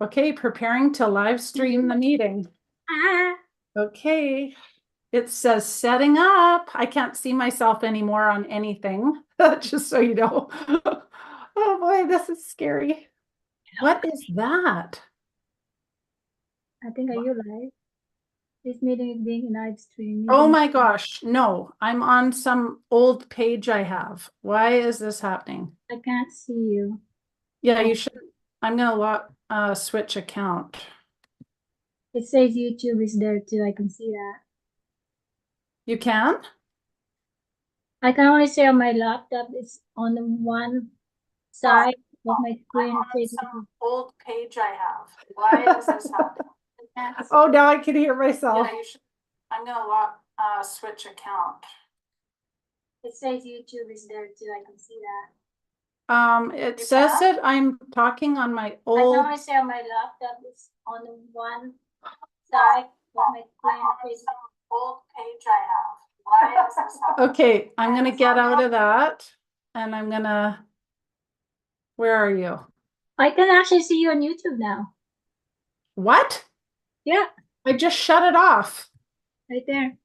Okay, preparing to live stream the meeting. Ah, Okay, it says setting up. I can't see myself anymore on anything, just so you know. Oh boy, this is scary. What is that? I think are you live? This meeting is being live streamed. Oh my gosh, no, I'm on some old page I have. Why is this happening? I can't see you. Yeah, Oh, you should. I'm gonna switch account. it says YouTube is there too. I can see that. You can? I can only see on my laptop. It's on the one Oh, side of my I'm screen. It on says some YouTube. old page I have. Why is this happening? Oh, now I can hear myself. Yeah, you should. I'm gonna switch account. It says YouTube is there too. I can see that. It says that I'm talking on my I can old. only see on my laptop. It's on the one side of my screen. It says Old page I have. Why is this happening? Okay, I'm gonna get out of that and I'm gonna. Where are you? I can actually see you on YouTube now. What? Yeah, I just shut it off right there.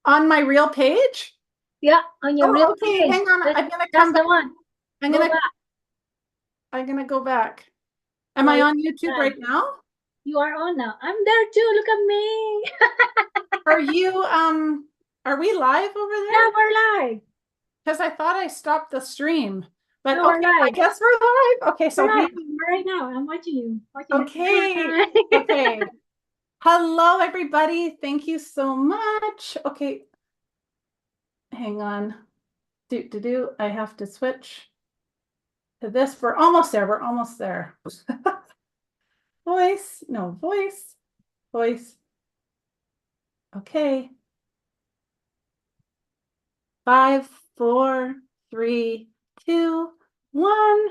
on my real page. Yeah, on your Oh, real okay. page. Hang on. That's, I'm gonna that's come the back. one. I'm Go gonna. back. I'm gonna go back. Am Oh, I yeah. on YouTube right now? You are on now. I'm there too. Look at me. Are you? Are we live over Yeah, there? we're live. Because I thought I stopped the stream. But No, we're okay, I live. guess we're live. Okay, We're so here. live right now. I'm watching you. Watching you. Okay. Hi. Okay. Hello, everybody. Thank you so much. Okay. Hang on. I have to switch to this. We're almost there. We're almost there. Voice. No, voice. Voice. Okay. 5, 4, 3, 2, 1.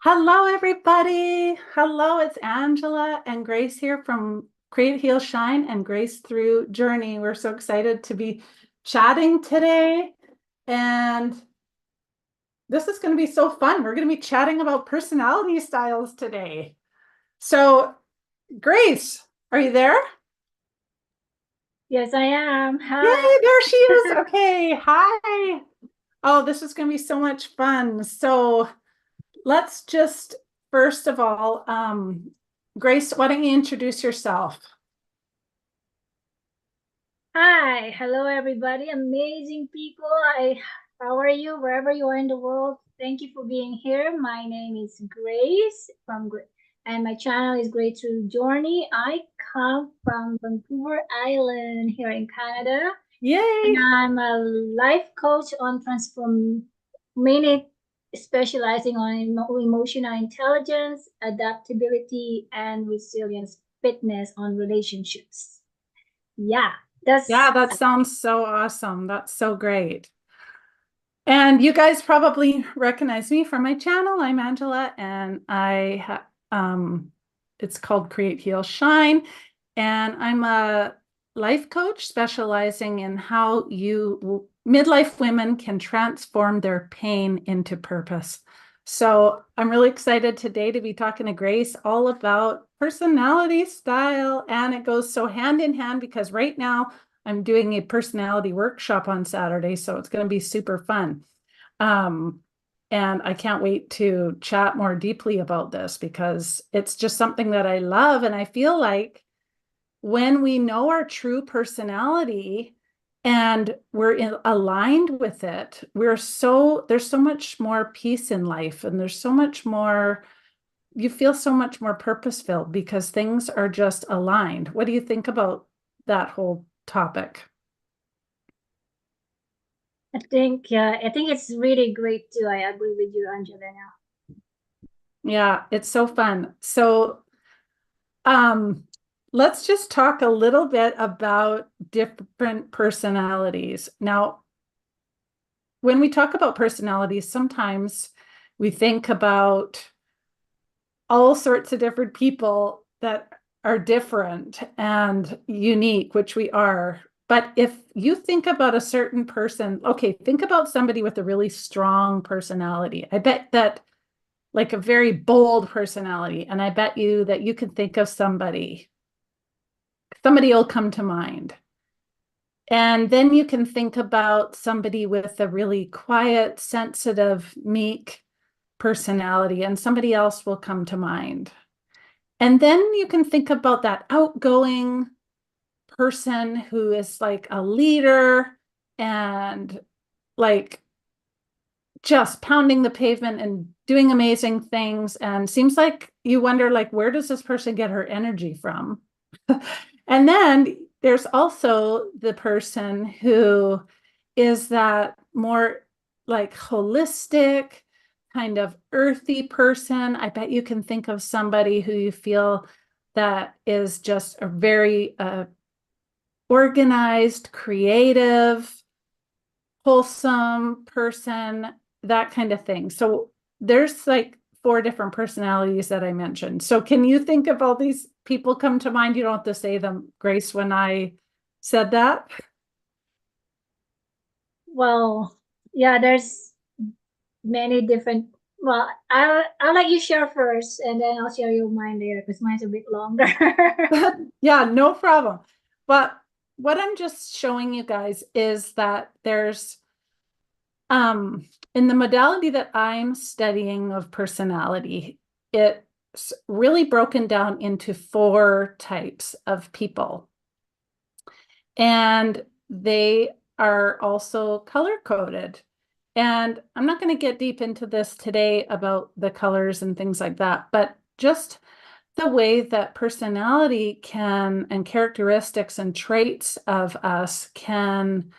Hello, everybody. Hello, it's Angela and Grace here from Create, Heal, Shine and Grace Through Journey. We're so excited to be chatting today. And this is going to be so fun. We're going to be chatting about personality styles today. So, Grace, are you there? Yes, I am. Hi. Yay, there she is. Okay, hi. Oh, this is going to be so much fun. So, let's just, first of all, Grace, why don't you introduce yourself? Hi. Hello, everybody. Amazing people. How are you? Wherever you are in the world, thank you for being here. My name is Grace and my channel is Great Through Journey. I come from Vancouver Island here in Canada. Yay! And I'm a life coach on mainly specializing on emotional intelligence, adaptability, and resilience, fitness on relationships. Yeah, Yeah, that's that sounds so awesome. That's so great. And you guys probably recognize me from my channel. I'm Angela, and it's called Create, Heal, Shine, and I'm a life coach specializing in how midlife women can transform their pain into purpose. So I'm really excited today to be talking to Grace all about personality style, and it goes so hand in hand because right now I'm doing a personality workshop on Saturday, so it's going to be super fun. Um, and I can't wait to chat more deeply about this because it's just something that I love. And I feel like when we know our true personality and aligned with it, there's so much more peace in life and there's so much more, you feel so much more purpose-filled because things are just aligned. What do you think about that whole topic? I think it's really great too. I agree with you, Angela. Now, Yeah, it's so fun. So Um, let's just talk a little bit about different personalities. Now, when we talk about personalities, sometimes we think about all sorts of different people that are different and unique, which we are. But if you think about a certain person, okay, think about somebody with a really strong personality. I bet that, like a very bold personality, and I bet you that you can think of somebody. Somebody will come to mind. And then you can think about somebody with a really quiet, sensitive, meek personality, and somebody else will come to mind. And then you can think about that outgoing person who is like a leader and like just pounding the pavement and doing amazing things. And seems like you wonder, like, where does this person get her energy from? And then there's also the person who is that more like holistic, kind of earthy person. I bet you can think of somebody who you feel that is just a very organized, creative, wholesome person, that kind of thing. So there's like 4 different personalities that I mentioned. So can you think of all these people come to mind? You don't have to say them, Grace, when I said that. Well, yeah, there's many different. Well, I'll let you share first, and then I'll share your mine later because mine's a bit longer. Yeah, no problem. But what I'm just showing you guys is that there's in the modality that I'm studying of personality, it's really broken down into 4 types of people. And they are also color coded. And I'm not going to get deep into this today about the colors and things like that, but just the way that personality can and characteristics and traits of us can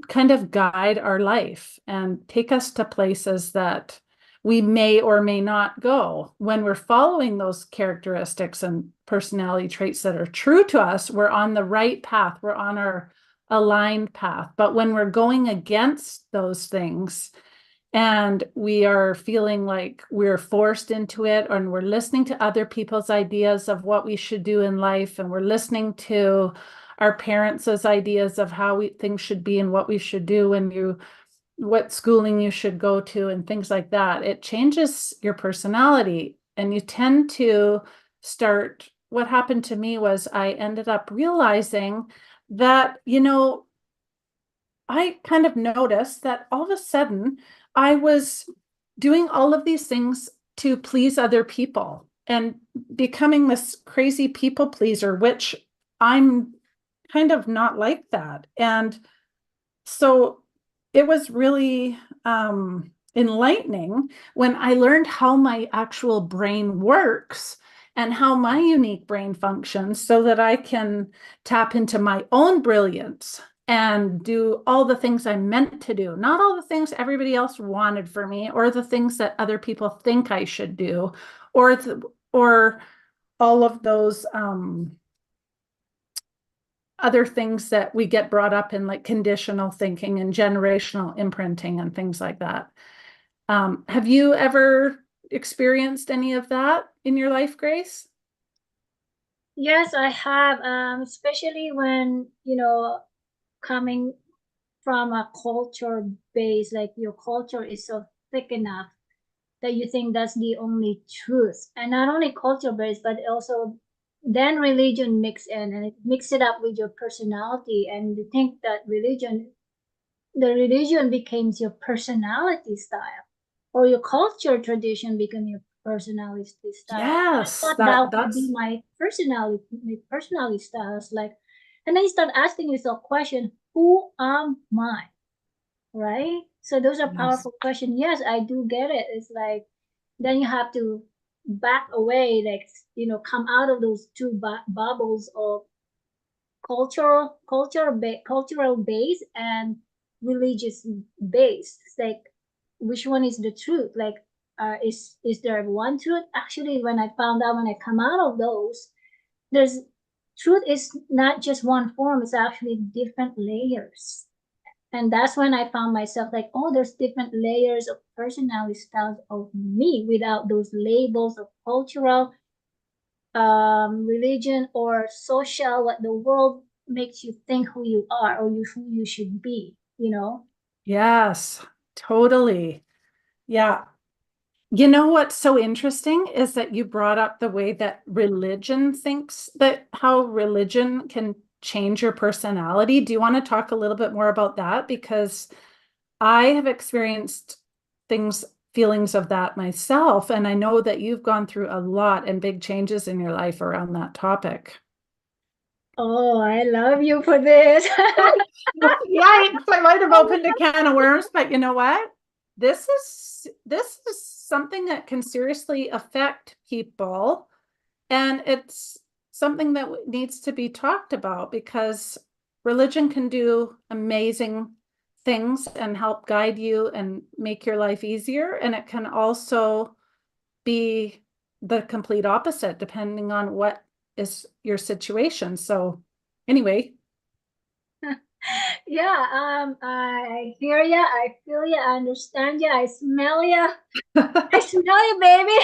kind of guide our life and take us to places that we may or may not go. When we're following those characteristics and personality traits that are true to us, we're on the right path, we're on our aligned path. But when we're going against those things and we are feeling like we're forced into it, and we're listening to other people's ideas of what we should do in life, and we're listening to our parents' ideas of how things should be and what we should do and what schooling you should go to and things like that, it changes your personality. And you tend to start, what happened to me was I ended up realizing that, I kind of noticed that all of a sudden I was doing all of these things to please other people and becoming this crazy people pleaser, which I'm kind of not like that. And so it was really enlightening when I learned how my actual brain works and how my unique brain functions so that I can tap into my own brilliance and do all the things I'm meant to do, not all the things everybody else wanted for me or the things that other people think I should do, or all of those other things that we get brought up in, like conditional thinking and generational imprinting and things like that. Have you ever experienced any of that in your life, Grace? Yes, I have, especially when, coming from a culture base, like your culture is so thick enough that you think that's the only truth. And not only culture based, but also then religion mix in and it mix it up with your personality. And you think that the religion becomes your personality style or your culture tradition become your personality style. I Yes, thought that would be that's my personality styles like, and then you start asking yourself question, who am I? Right? So those are yes. powerful questions. Yes, I do get it. It's like then you have to back away, like come out of those two bubbles of cultural base and religious base. It's like which one is the truth? Like, is there one truth? Actually, when I found out when I come out of those, there's truth is not just one form. It's actually different layers. And that's when I found myself like, oh, there's different layers of personality styles of me without those labels of cultural, religion, or social, what the world makes you think who you are or who you should be, you know? Yes, totally. Yeah. You know what's so interesting is that you brought up the way that religion thinks that how religion can change your personality. Do you want to talk a little bit more about that? Because I have experienced feelings of that myself, and I know that you've gone through a lot and big changes in your life around that topic. Oh, I love you for this. Yeah, I might have opened a can of worms, but you know what? This is something that can seriously affect people, and it's something that needs to be talked about because religion can do amazing things and help guide you and make your life easier, and it can also be the complete opposite depending on what is your situation. So, anyway. Yeah, I hear ya, I feel ya, I understand ya, I smell ya. I smell you, baby.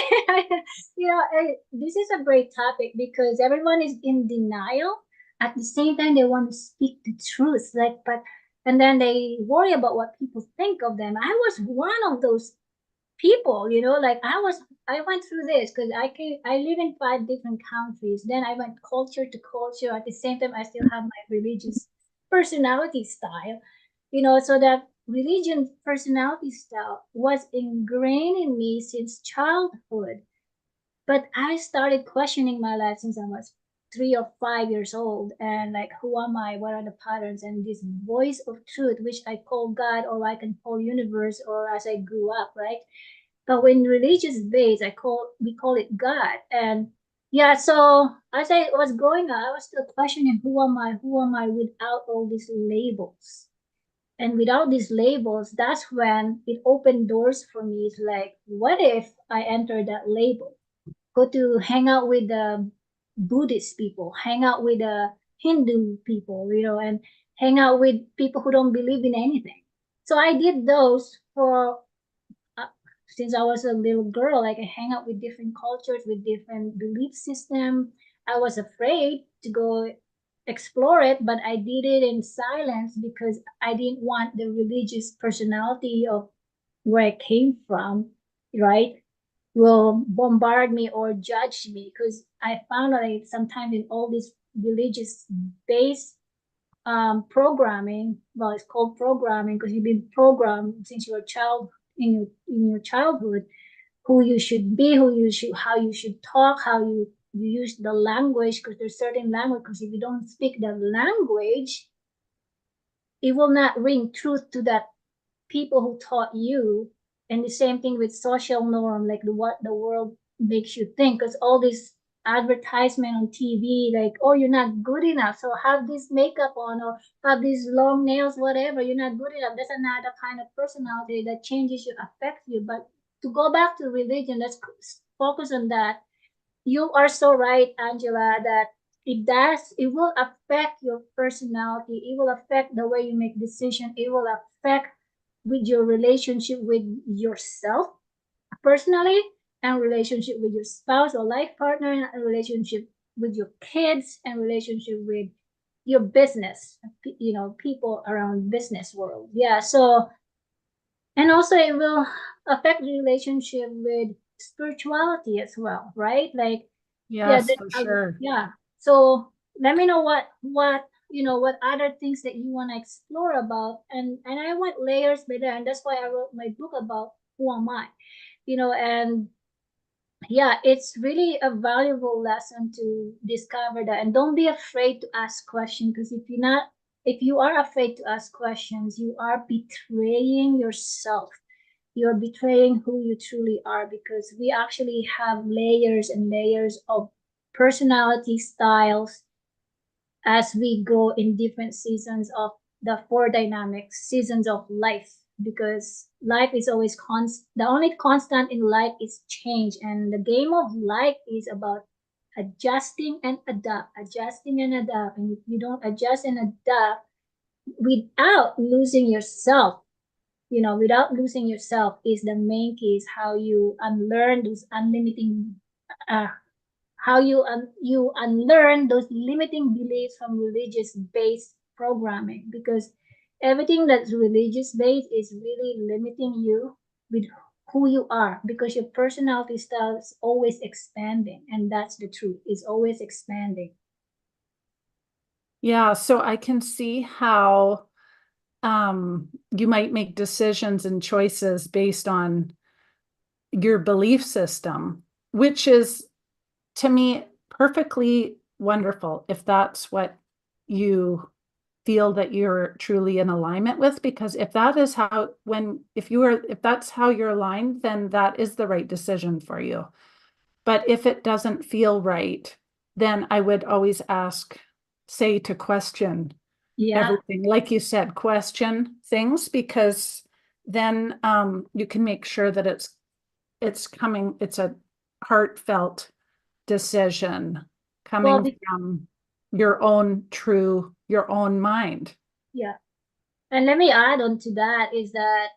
This is a great topic because everyone is in denial. At the same time, they want to speak the truth, and then they worry about what people think of them. I was one of those people, I went through this because I live in 5 different countries. Then I went culture to culture. At the same time, I still have my religious personality style, so that religion personality style was ingrained in me since childhood. But I started questioning my life since I was 3 or 5 years old, and like, who am I? What are the patterns? And this voice of truth, which I call God, or I can call universe, or as I grew up, right? But when religious base, we call it God. And yeah, so as I was growing up, I was still questioning, who am I? Who am I without all these labels? And without these labels, that's when it opened doors for me. It's like, what if I enter that label? Go to hang out with the Buddhist people, hang out with the Hindu people, and hang out with people who don't believe in anything. So I did those for uh, since I was a little girl. Like, I hang out with different cultures, with different belief system. I was afraid to go explore it, but I did it in silence because I didn't want the religious personality of where I came from, right, will bombard me or judge me. Because I found out that sometimes in all this religious based programming, well, it's called programming because you've been programmed since you're a child, in your childhood, who you should be, how you should talk, how you use the language, because there's certain language, because if you don't speak the language, it will not ring truth to that people who taught you. And the same thing with social norm, like what the world makes you think, because all this advertisement on TV, like, oh, you're not good enough, so have this makeup on, or have these long nails, whatever, you're not good enough. That's another kind of personality that changes you, affects you. But to go back to religion, let's focus on that. You are so right, Angela, that it will affect your personality. It will affect the way you make decisions. It will affect with your relationship with yourself personally, and relationship with your spouse or life partner, and relationship with your kids, and relationship with your business, people around business world. Yeah. So, and also it will affect the relationship with spirituality as well, right? Like, yeah, Yes, for sure. yeah. So let me know what other things that you want to explore about, and I went layers by there, and that's why I wrote my book about who am I, and yeah, it's really a valuable lesson to discover that. And don't be afraid to ask questions, because if you are afraid to ask questions, you are betraying yourself. You're betraying who you truly are, because we actually have layers and layers of personality styles as we go in different seasons of the four dynamic seasons of life. Because life is always constant. The only constant in life is change, and the game of life is about adjusting and adapt, adjusting and adapt. And if you don't adjust and adapt without losing yourself, without losing yourself, is the main key, is how you unlearn those unlimiting, uh, how you unlearn those limiting beliefs from religious based programming, because everything that's religious based is really limiting you with who you are, because your personality style is always expanding, and that's the truth. It's always expanding. Yeah, so I can see how you might make decisions and choices based on your belief system, which is to me perfectly wonderful if that's what you feel that you're truly in alignment with, because if that is how if that's how you're aligned, then that is the right decision for you. But if it doesn't feel right, then I would always say to question Yeah. everything. Like you said, question things, because then you can make sure that it's a heartfelt decision Well, coming from your own mind. yeah. And let me add on to that is that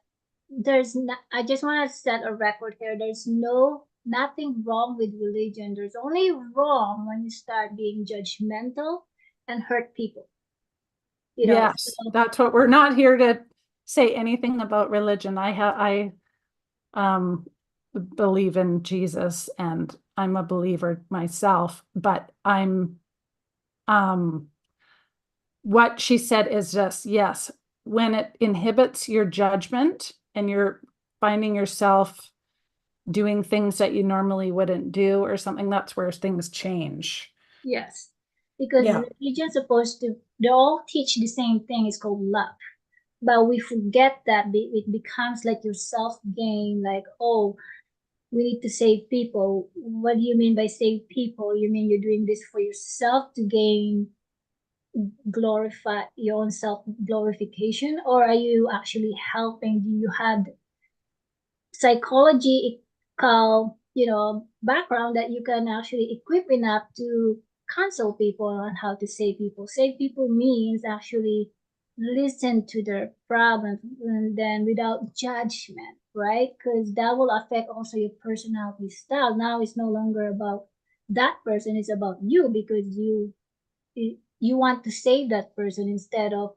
I just want to set a record here. There's nothing wrong with religion. There's only wrong when you start being judgmental and hurt people. Yes, So that's what we're not here to say anything about religion. I um believe in Jesus and I'm a believer myself, but um what she said is just, yes, when it inhibits your judgment and you're finding yourself doing things that you normally wouldn't do or something, that's where things change. yes, because Yeah. religion's supposed to, they all teach the same thing. It's called love. But we forget that it becomes like your self gain, like, oh, we need to save people. What do you mean by save people? You mean you're doing this for yourself to gain, glorify your own self glorification, or are you actually helping? Do you have psychological, background that you can actually equip enough to counsel people on how to save people? Save people means actually listen to their problems, and then without judgment, right? Because that will affect also your personality style. Now it's no longer about that person, it's about you, because you want to save that person instead of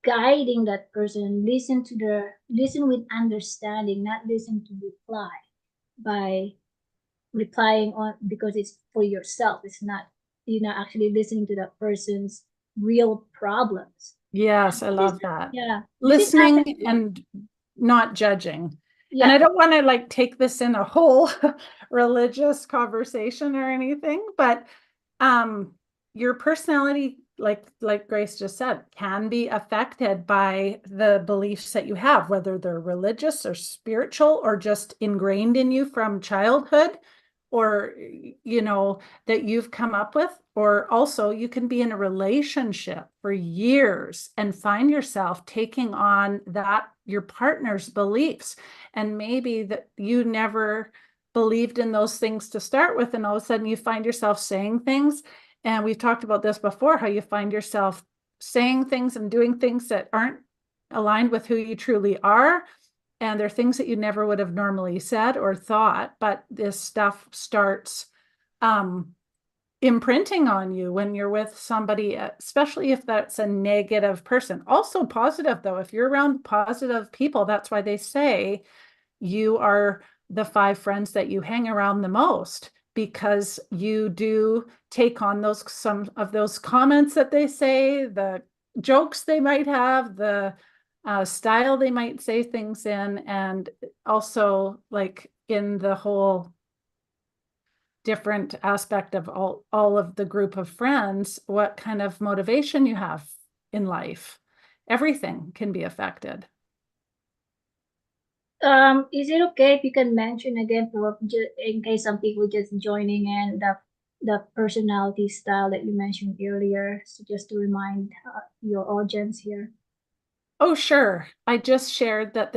guiding that person. Listen with understanding, not listen to reply by replying on because it's for yourself. It's not, you're not actually listening to that person's real problems. Yes, I This, love that. yeah, this is Listening happening. and not judging. And I Yeah, don't want to like take this in a whole religious conversation or anything, but um your personality, like Grace just said, can be affected by the beliefs that you have, whether they're religious or spiritual or just ingrained in you from childhood, or that you've come up with. Or also you can be in a relationship for years and find yourself taking on that your partner's beliefs, and maybe that you never believed in those things to start with, and all of a sudden you find yourself saying things. And we've talked about this before, how you find yourself saying things and doing things that aren't aligned with who you truly are. And they're things that you never would have normally said or thought, but this stuff starts um, imprinting on you when you're with somebody, especially if that's a negative person. Also positive, though, if you're around positive people, that's why they say you are the 5 friends that you hang around the most, because you do take on some of those comments that they say, the jokes they might have, the style they might say things in, and also like in the whole different aspect of all of the group of friends, what kind of motivation you have in life. Everything can be affected. is it okay if you can mention again, for in case some people just joining in, the personality style that you mentioned earlier, so just to remind your audience here. Oh, sure. I just shared that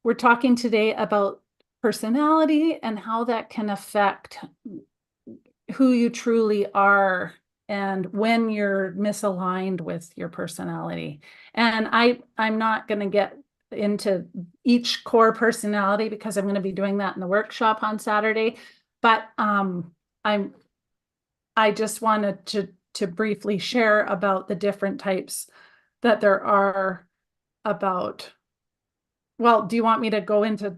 we're talking today about personality and how that can affect who you truly are and when you're misaligned with your personality. And I'm not going to get into each core personality because I'm going to be doing that in the workshop on Saturday. But I just wanted to briefly share about the different types that there are about. Well, do you want me to go into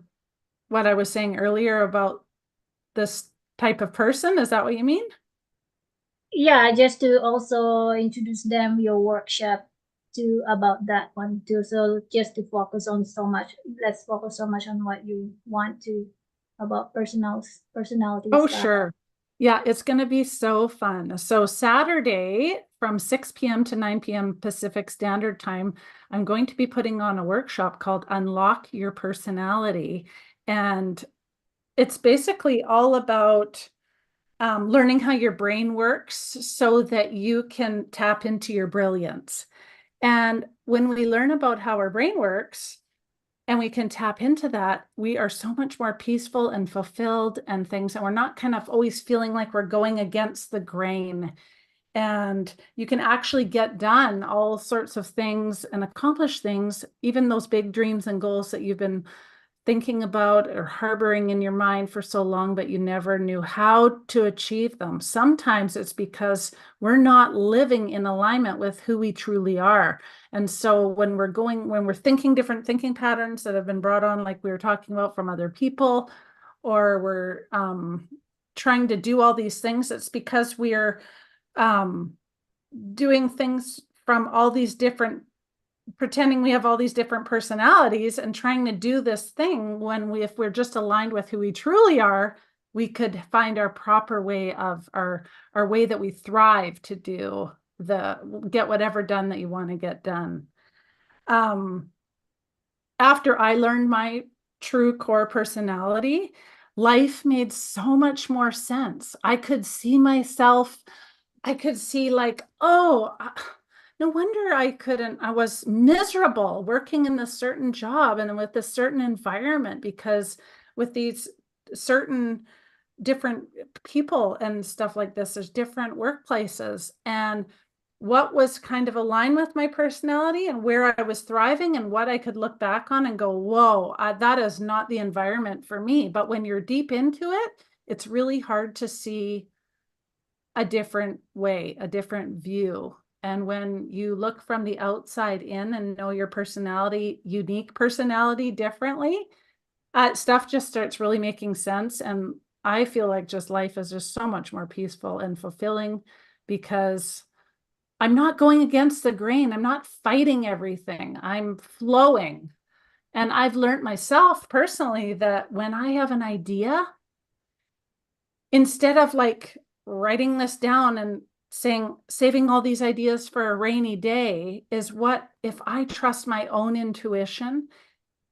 what I was saying earlier about this type of person? Is that what you mean? Yeah, just to also introduce them your workshop to about that one too. So just to focus on so much, let's focus so much on what you want to about personality Oh, stuff. sure. Yeah, it's going to be so fun. So Saturday from 6 p.m. to 9 p.m. Pacific Standard Time, I'm going to be putting on a workshop called Unlock Your Personality. And it's basically all about learning how your brain works so that you can tap into your brilliance. And when we learn about how our brain works and we can tap into that, we are so much more peaceful and fulfilled and things. And we're not kind of always feeling like we're going against the grain. And you can actually get done all sorts of things and accomplish things, even those big dreams and goals that you've been thinking about or harboring in your mind for so long, but you never knew how to achieve them. Sometimes it's because we're not living in alignment with who we truly are. And so when we're thinking different thinking patterns that have been brought on, like we were talking about from other people, or we're trying to do all these things, it's because we're doing things from all these different pretending we have all these different personalities and trying to do this thing when if we're just aligned with who we truly are, we could find our proper way of our way that we thrive to do get whatever done that you want to get done. After I learned my true core personality, life made so much more sense. I could see myself, I could see like, oh, no wonder I was miserable working in this certain job and with this certain environment because with these certain different people and stuff like this, there's different workplaces. And what was kind of aligned with my personality and where I was thriving and what I could look back on and go, whoa, that is not the environment for me. But when you're deep into it, it's really hard to see a different way, a different view. And when you look from the outside in and know your personality, unique personality differently, stuff just starts really making sense. And I feel like just life is just so much more peaceful and fulfilling because I'm not going against the grain. I'm not fighting everything. I'm flowing. And I've learned myself personally that when I have an idea, instead of like writing this down and saying, saving all these ideas for a rainy day, is what if I trust my own intuition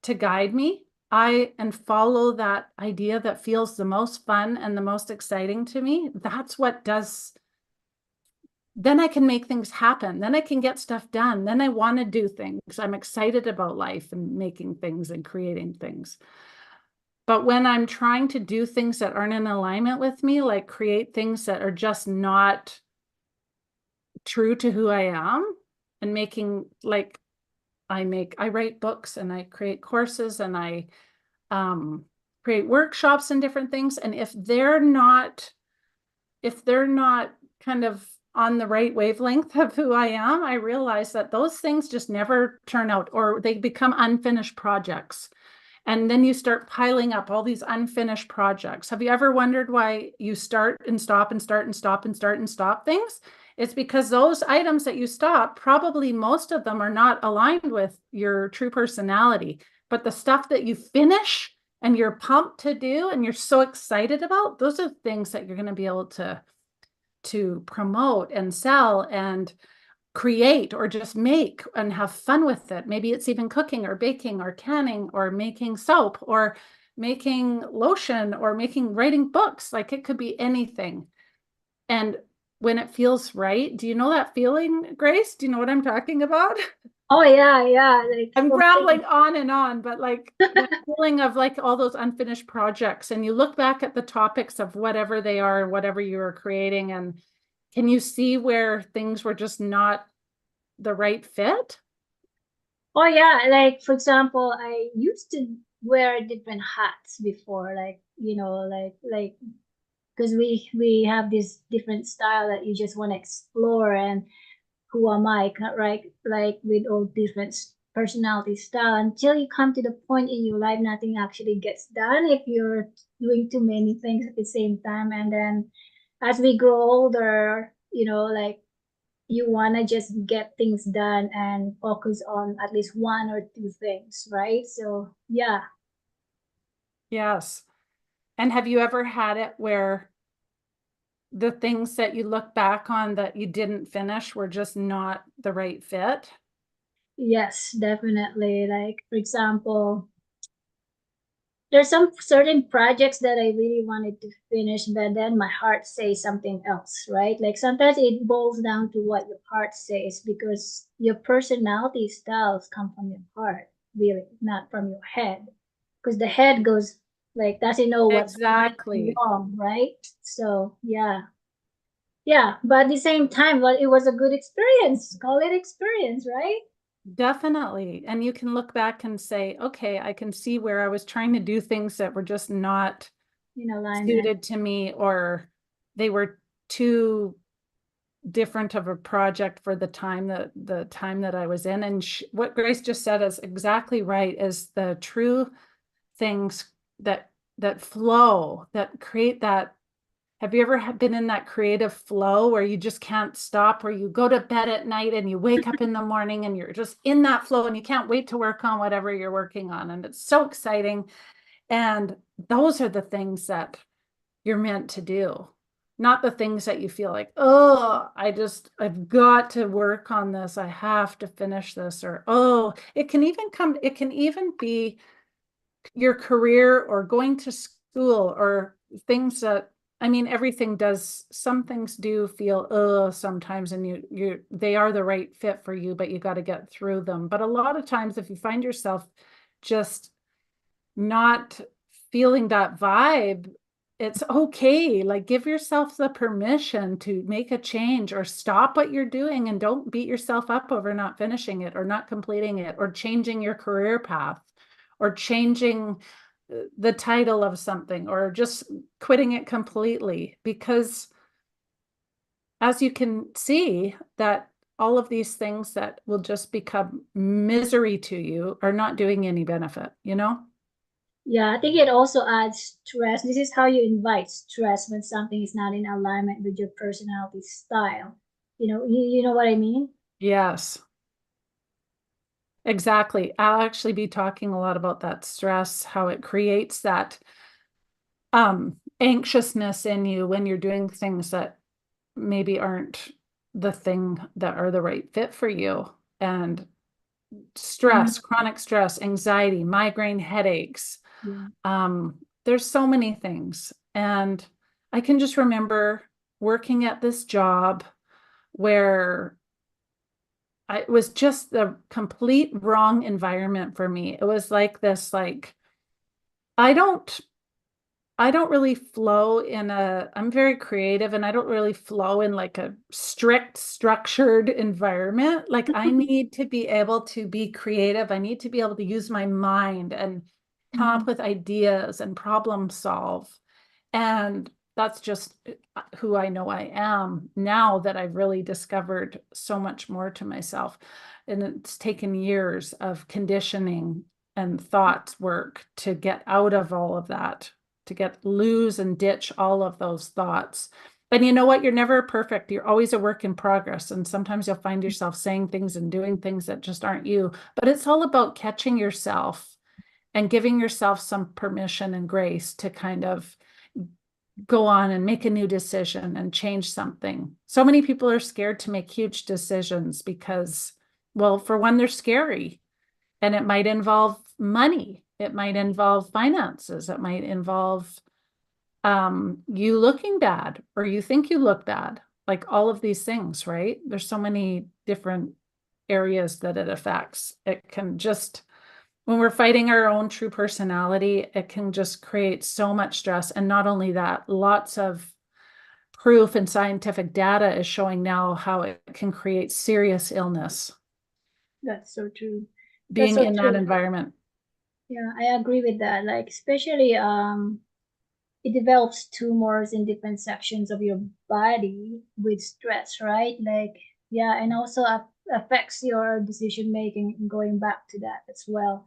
to guide me, and follow that idea that feels the most fun and the most exciting to me, that's what does. Then I can make things happen. Then I can get stuff done. Then I want to do things. I'm excited about life and making things and creating things. But when I'm trying to do things that aren't in alignment with me, like create things that are just not true to who I am, and making like I write books and I create courses and I create workshops and different things. And if they're not kind of on the right wavelength of who I am, I realize that those things just never turn out, or they become unfinished projects. And then you start piling up all these unfinished projects. Have you ever wondered why you start and stop and start and stop and start and stop things? It's because those items that you stop, probably most of them are not aligned with your true personality. But the stuff that you finish and you're pumped to do and you're so excited about, those are things that you're going to be able to promote and sell and create or just make and have fun with it. Maybe it's even cooking or baking or canning or making soap or making lotion or writing books. Like it could be anything. And when it feels right, do you know that feeling, Grace? Do you know what I'm talking about? Oh yeah, yeah. Like I'm something. rambling on and on, but like that feeling of like all those unfinished projects, and you look back at the topics of whatever they are, whatever you are creating, and can you see where things were just not the right fit? Oh yeah, like for example, I used to wear different hats before, like like because we have this different style that you just want to explore, and who am I, right? Like with all different personality style until you come to the point in your life nothing actually gets done if you're doing too many things at the same time. And then as we grow older, like you want to just get things done and focus on at least one or two things, right? So yeah. Yes. And have you ever had it where the things that you look back on that you didn't finish were just not the right fit? Yes, definitely. Like for example, there's some certain projects that I really wanted to finish, but then my heart says something else, right? Like sometimes it boils down to what your heart says, because your personality styles come from your heart, really, not from your head. Because the head goes like doesn't know what's right and Exactly. wrong, right? So yeah. Yeah. But at the same time, well, it was a good experience. Call it experience, right? Definitely. And you can look back and say, okay, I can see where I was trying to do things that were just not In alignment. suited to me, or they were too different of a project for the time that I was in. And what Grace just said is exactly right, is the true things that flow, that create that. Have you ever been in that creative flow where you just can't stop, where you go to bed at night and you wake up in the morning and you're just in that flow and you can't wait to work on whatever you're working on? And it's so exciting. And those are the things that you're meant to do, not the things that you feel like, oh, I've got to work on this. I have to finish this. Or, oh, it can even be your career or going to school or things that, I mean, everything does, some things do feel sometimes, and they are the right fit for you, but you got to get through them. But a lot of times if you find yourself just not feeling that vibe, it's okay. Like, give yourself the permission to make a change or stop what you're doing, and don't beat yourself up over not finishing it or not completing it or changing your career path or changing the title of something or just quitting it completely. Because as you can see, that all of these things that will just become misery to you are not doing any benefit, you know? Yeah, I think it also adds stress. This is how you invite stress when something is not in alignment with your personality style. You know what I mean? Yes. Exactly. I'll actually be talking a lot about that stress, how it creates that anxiousness in you when you're doing things that maybe aren't the thing that are the right fit for you. And Mhm. stress, chronic stress, anxiety, migraine headaches. Yeah. There's so many things. And I can just remember working at this job where it was just the complete wrong environment for me. It was like this, like, I don't I don't really flow in I'm very creative and I don't really flow in like a strict structured environment. Like, I need to be able to be creative. I need to be able to use my mind and come up Mhm. with ideas and problem solve. And that's just who I know I am now, that I've really discovered so much more to myself. And it's taken years of conditioning and thought work to get out of all of that, to lose and ditch all of those thoughts. And you know what? You're never perfect. You're always a work in progress. And sometimes you'll find yourself saying things and doing things that just aren't you. But it's all about catching yourself and giving yourself some permission and grace to kind of go on and make a new decision and change something. So many people are scared to make huge decisions because, well, for one, they're scary, and it might involve money. It might involve finances. It might involve you looking bad, or you think you look bad, like all of these things, right? There's so many different areas that it affects. It can just, when we're fighting our own true personality, it can just create so much stress. And not only that, lots of proof and scientific data is showing now how it can create serious illness. That's so true. That's being so in that true. environment. Yeah, I agree with that. Like especially it develops tumors in different sections of your body with stress, right? Like yeah, and also affects your decision making, going back to that as well.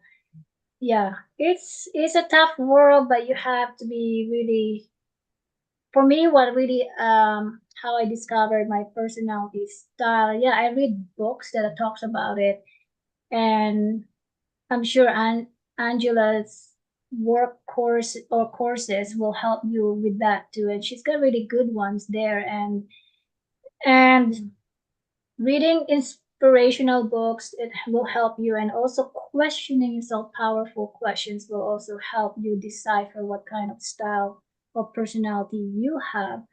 Yeah, it's a tough world, but you have to be really, for me, what really how I discovered my personality style. Yeah, I read books that talks about it, and I'm sure Angela's work course or courses will help you with that too. And she's got really good ones there. And reading inspirational books, it will help you. And also questioning yourself, powerful questions will also help you decipher what kind of style or personality you have.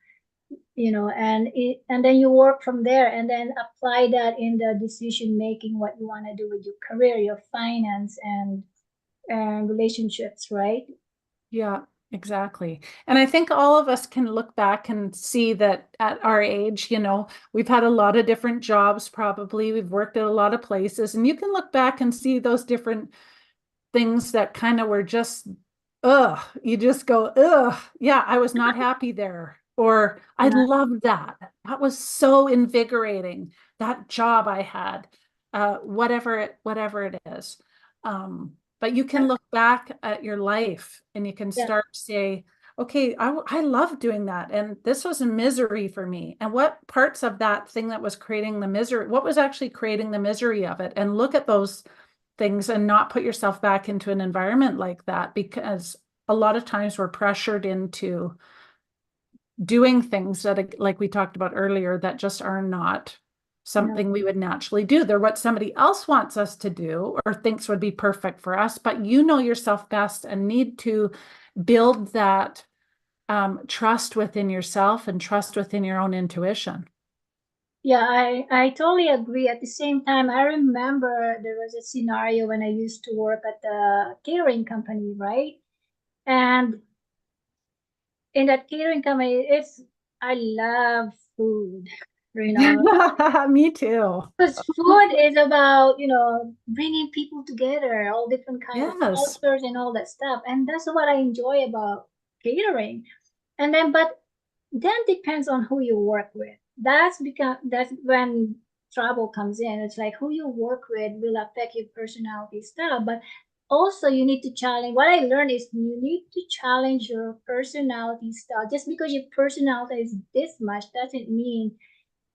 And then you work from there and then apply that in the decision making, what you want to do with your career, your finance, and relationships, right? Yeah, exactly. And I think all of us can look back and see that at our age, we've had a lot of different jobs, probably. We've worked at a lot of places, and you can look back and see those different things that kind of were just, ugh, you just go, ugh, yeah, I was not happy there. Or I Yeah, loved that. That was so invigorating. That job I had, whatever it is. But you can look back at your life and you can yeah, start to say, okay, I love doing that. And this was a misery for me. And what parts of that thing that was creating the misery, what was actually creating the misery of it? And look at those things and not put yourself back into an environment like that, because a lot of times we're pressured into doing things that, like we talked about earlier, that just are not yeah. something we would naturally do. They're what somebody else wants us to do or thinks would be perfect for us, but you know yourself best and need to build that trust within yourself and trust within your own intuition. Yeah, I totally agree. At the same time, I remember there was a scenario when I used to work at the catering company, right? And in that catering company, I love food, you know, Me too. because food is about, bringing people together, all different kind of Yes. cultures and all that stuff. And that's what I enjoy about catering. But then depends on who you work with. That's when trouble comes in. It's like who you work with will affect your personality style. But also you need to challenge. What I learned is you need to challenge your personality style. Just because your personality is this much doesn't mean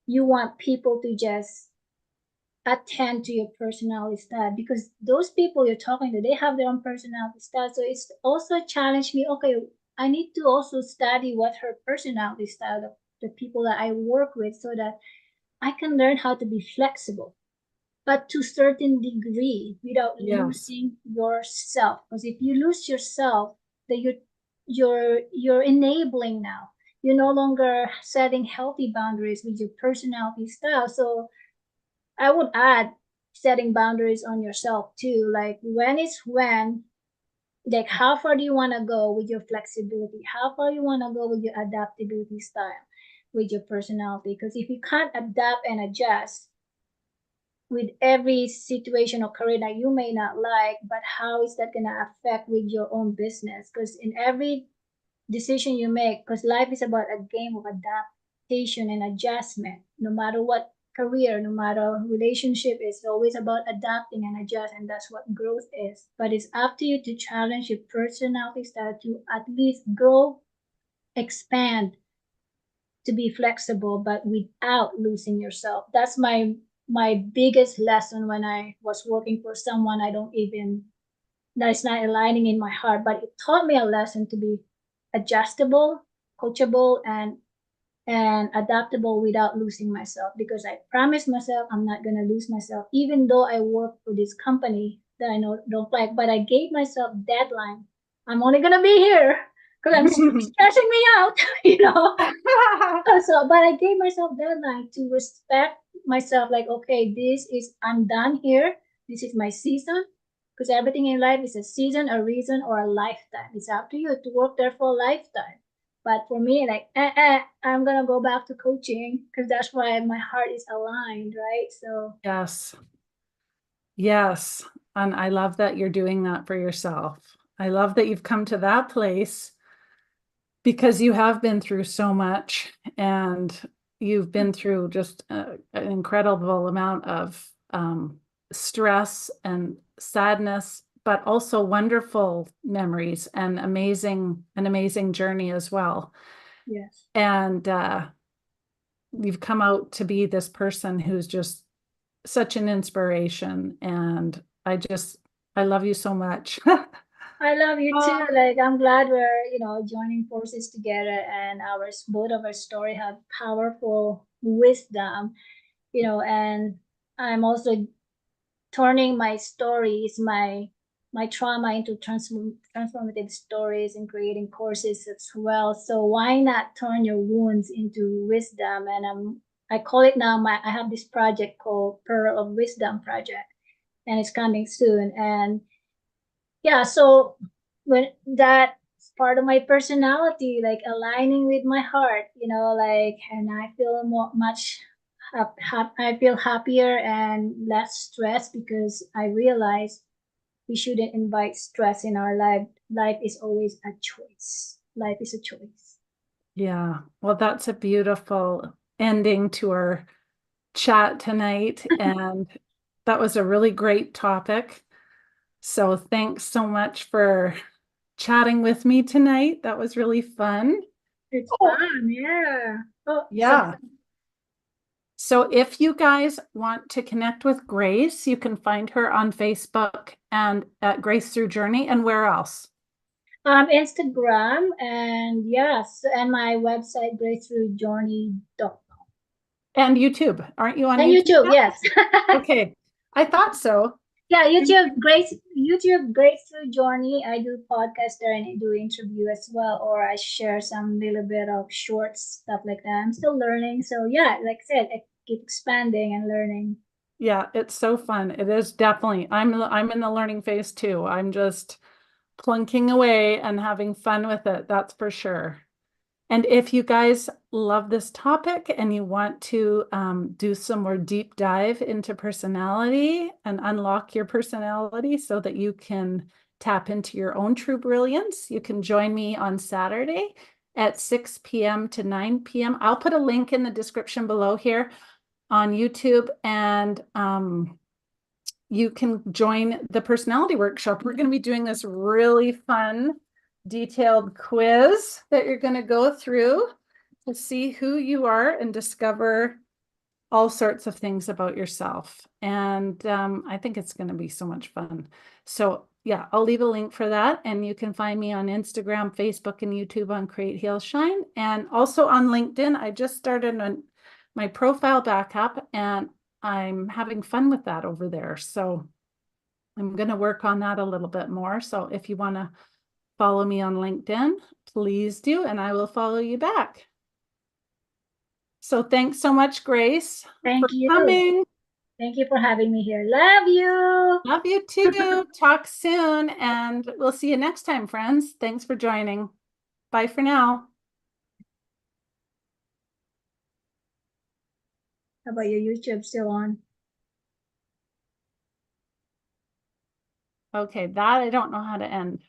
you want people to just attend to your personality style, because those people you're talking to, they have their own personality style. So it's also challenged me. Okay, I need to also study what her personality style, the people that I work with, so that I can learn how to be flexible, but to certain degree without Yes. losing yourself. Because if you lose yourself, then you're enabling now. You're no longer setting healthy boundaries with your personality style. So I would add setting boundaries on yourself too. Like when is when, like how far do you want to go with your flexibility? How far you want to go with your adaptability style, with your personality? Because if you can't adapt and adjust with every situation or career that you may not like, but how is that going to affect with your own business? Because in every decision you make, because life is about a game of adaptation and adjustment. No matter what career, no matter relationship, it's always about adapting and adjust, and that's what growth is. But it's up to you to challenge your personality style to at least grow, expand, to be flexible, but without losing yourself. That's my biggest lesson when I was working for someone I don't even, that is not aligning in my heart, but it taught me a lesson to be adjustable, coachable, and adaptable without losing myself, because I promised myself I'm not going to lose myself, even though I work for this company that I know don't like. But I gave myself deadline. I'm only going to be here because stressing me out, you know. So, but I gave myself deadline to respect myself. Like, okay, I'm done here. This is my season. Because everything in life is a season, a reason, or a lifetime. It's up to you to work there for a lifetime. But for me, like, I'm gonna go back to coaching because that's why my heart is aligned, right? So Yes. Yes. And I love that you're doing that for yourself. I love that you've come to that place because you have been through so much and you've been through just an incredible amount of stress and sadness, but also wonderful memories and an amazing journey as well. Yes. And you've come out to be this person who's just such an inspiration. And I love you so much. I love you too. Oh, Like I'm glad we're, joining forces together and both of our story have powerful wisdom, and I'm also turning my stories, my trauma into transformative stories and creating courses as well. So why not turn your wounds into wisdom? And I call it now I have this project called Pearl of Wisdom Project, and it's coming soon. And yeah, so when that's part of my personality, like aligning with my heart, and I feel I feel happier and less stressed because I realize we shouldn't invite stress in our life. Life is always a choice. Life is a choice. yeah. Well, that's a beautiful ending to our chat tonight. And that was a really great topic. So thanks so much for chatting with me tonight. That was really fun. It's Oh, fun, yeah. Oh, so yeah. So if you guys want to connect with Grace, you can find her on Facebook and at Grace Through Journey. And where else? Instagram and yes, and my website gracethroughjourney.com. And YouTube. Aren't you on And YouTube YouTube, now? yes. Okay. I thought so. Yeah, YouTube Grace Through Journey. I do podcast there and I do interview as well, or I share some little bit of short stuff like that. I'm still learning, so yeah, like I said, I keep expanding and learning. Yeah, it's so fun. It is definitely. I'm in the learning phase too. I'm just plunking away and having fun with it. That's for sure. And if you guys love this topic and you want to do some more deep dive into personality and unlock your personality so that you can tap into your own true brilliance, you can join me on Saturday at 6 p.m. to 9 p.m. I'll put a link in the description below here on YouTube, and you can join the personality workshop. We're going to be doing this really fun, detailed quiz that you're going to go through to see who you are and discover all sorts of things about yourself. And I think it's going to be so much fun. So yeah, I'll leave a link for that. And you can find me on Instagram, Facebook, and YouTube on Create Heal Shine. And also on LinkedIn. I just started my profile back up and I'm having fun with that over there. So I'm going to work on that a little bit more. So if you want to follow me on LinkedIn, please do, and I will follow you back. So thanks so much, Grace, for Thank you. coming. Thank you for having me here. Love you. Love you too. Talk soon, and we'll see you next time, friends. Thanks for joining. Bye for now. How about your YouTube still on? Okay, that I don't know how to end.